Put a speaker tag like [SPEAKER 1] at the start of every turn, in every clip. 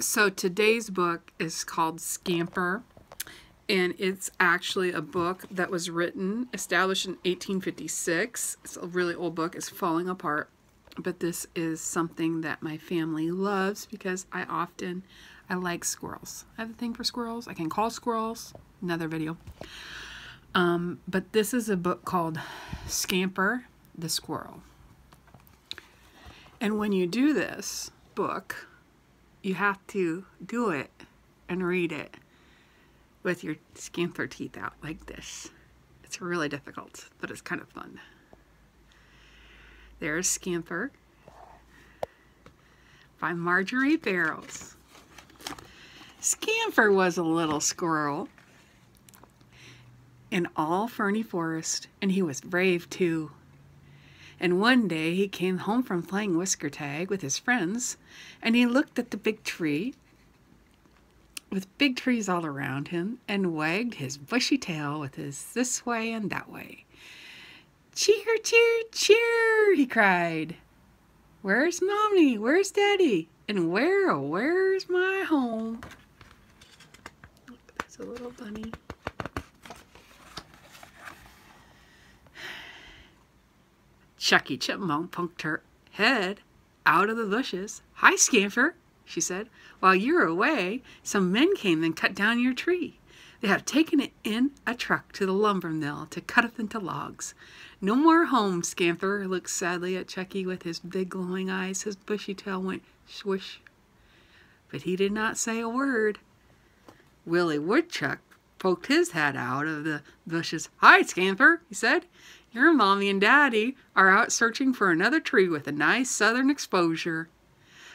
[SPEAKER 1] So today's book is called Scamper, and it's actually a book that was established in 1856. It's a really old book. It's falling apart, but this is something that my family loves because I like squirrels. I have a thing for squirrels. I can call squirrels. Another video. But this is a book called Scamper the Squirrel. And when you do this book, you have to do it and read it with your scamper teeth out like this. It's really difficult, but it's kind of fun. There's Scamper by Marjorie Barrows. Scamper was a little squirrel in all ferny forest, and he was brave too. And one day he came home from playing whisker tag with his friends, and he looked at the big tree with big trees all around him and wagged his bushy tail with his this way and that way. "Cheer, cheer, cheer," he cried. "Where's Mommy? Where's Daddy? And where's my home?" There's a little bunny. Chucky Chipmunk poked her head out of the bushes. "Hi, Scamper," she said. "While you were away, some men came and cut down your tree. They have taken it in a truck to the lumber mill to cut it into logs. No more home." Scamper looked sadly at Chucky with his big glowing eyes. His bushy tail went swish, but he did not say a word. Willie Woodchuck poked his head out of the bushes. "Hi, Scamper," he said. "Your Mommy and Daddy are out searching for another tree with a nice southern exposure.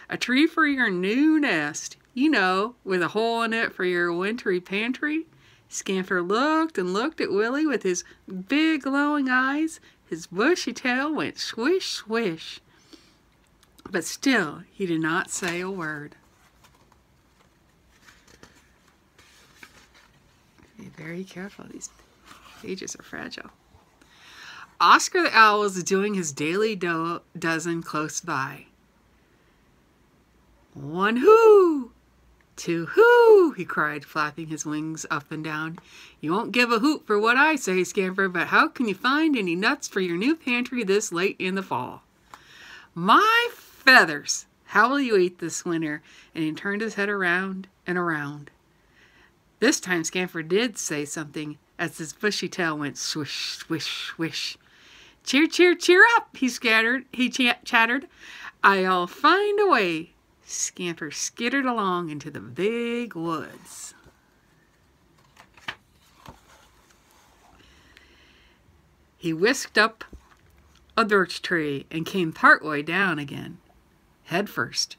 [SPEAKER 1] A tree for your new nest, you know, with a hole in it for your wintry pantry." Scamper looked and looked at Willie with his big glowing eyes. His bushy tail went swish, swish. But still, he did not say a word. Be very careful. These pages are fragile. Oscar the Owl was doing his daily dozen close by. "One hoo! Two hoo!" he cried, flapping his wings up and down. "You won't give a hoot for what I say, Scamper, but how can you find any nuts for your new pantry this late in the fall?" "My feathers! How will you eat this winter?" And he turned his head around and around. This time Scamper did say something as his bushy tail went swish, swish, swish. "Cheer, cheer, cheer up," he chattered. "I'll find a way." Scamper skittered along into the big woods. He whisked up a birch tree and came partway down again, head first.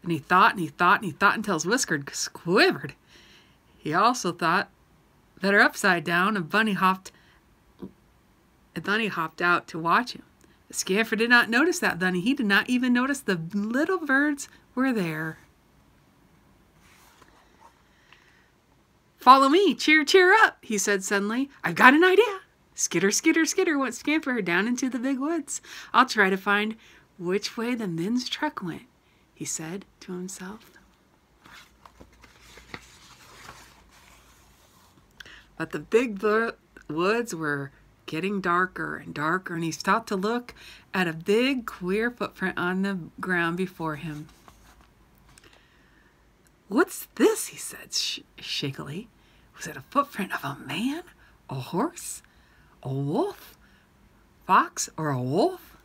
[SPEAKER 1] And he thought and he thought and he thought until his whiskers quivered. He also thought better upside down, and Bunny hopped out to watch him. But Scamper did not notice that bunny. He did not even notice the little birds were there. "Follow me, cheer, cheer up," he said suddenly. "I've got an idea." Skitter, skitter, skitter went Scamper down into the big woods. "I'll try to find which way the men's truck went," he said to himself. But the big woods were getting darker and darker, and he stopped to look at a big, queer footprint on the ground before him. "What's this?" he said shakily. Was it a footprint of a man, a horse, a wolf, fox, or a wolf?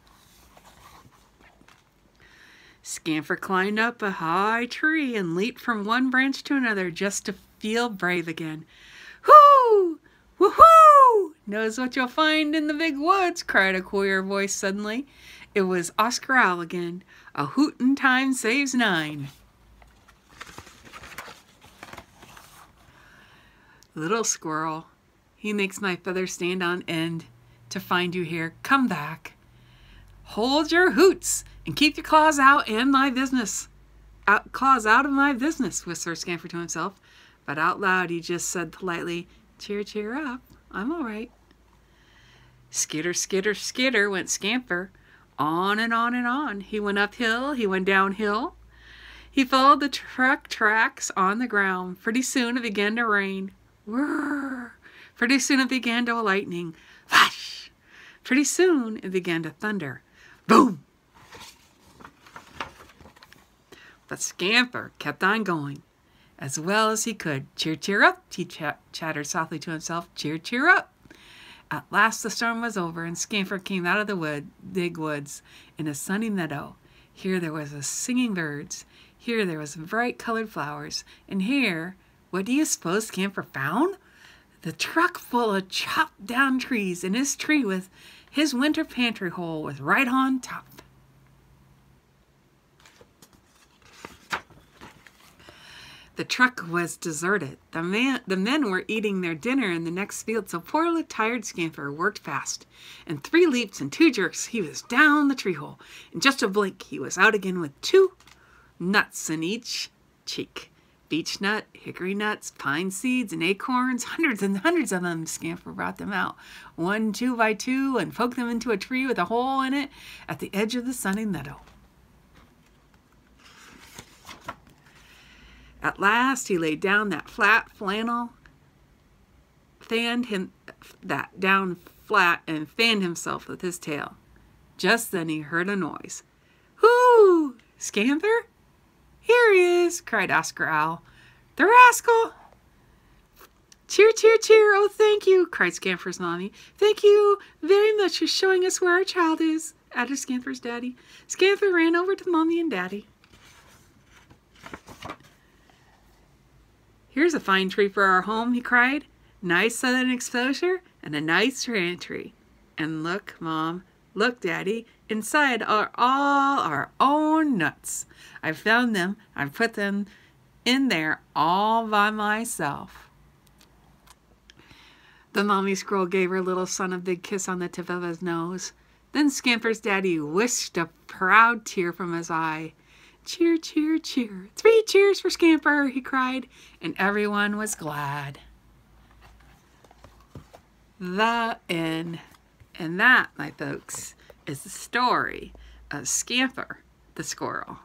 [SPEAKER 1] Scamper climbed up a high tree and leaped from one branch to another just to feel brave again. "Hoo! Woohoo! Knows what you'll find in the big woods," cried a queer voice suddenly. It was Oscar Owl again. "A hootin' time saves 9. Little squirrel, he makes my feathers stand on end to find you here. Come back. Hold your hoots and keep your claws out of my business," whispered Scamper to himself. But out loud he just said politely, "Cheer, cheer up. I'm all right." Skitter, skitter, skitter went Scamper, on and on and on. He went uphill, he went downhill. He followed the truck tracks on the ground. Pretty soon it began to rain. Whirr! Pretty soon it began to lightning. Flash! Pretty soon it began to thunder. Boom! But Scamper kept on going as well as he could. Cheer, cheer up, he chattered softly to himself. Cheer, cheer up. At last the storm was over, and Scamper came out of the big woods in a sunny meadow. Here there was singing birds. Here there was bright colored flowers. And here, what do you suppose Scamper found? The truck full of chopped down trees, and his tree with his winter pantry hole was right on top. The truck was deserted. The men were eating their dinner in the next field, so poor little tired Scamper worked fast. In 3 leaps and 2 jerks, he was down the tree hole. In just a blink, he was out again with 2 nuts in each cheek. Beech nut, hickory nuts, pine seeds, and acorns. Hundreds and hundreds of them. Scamper brought them out, 1, 2 by 2, and poked them into a tree with a hole in it at the edge of the sunny meadow. At last he laid down that flat flannel, down flat and fanned himself with his tail. Just then he heard a noise. "Whoo! Scamper? Here he is!" cried Oscar Owl. "The rascal!" "Cheer, cheer, cheer! Oh, thank you!" cried Scamper's mommy. "Thank you very much for showing us where our child is," added Scamper's daddy. Scamper ran over to Mommy and Daddy. "Here's a fine tree for our home," he cried. "Nice southern exposure and a nice pantry. And look, Mom, look, Daddy, inside are all our own nuts. I found them. I put them in there all by myself." The mommy squirrel gave her little son a big kiss on the tip of his nose. Then Scamper's daddy whisked a proud tear from his eye. "Cheer, cheer, cheer! 3 cheers for Scamper!" he cried, and everyone was glad. The end. And that, my folks, is the story of Scamper the squirrel.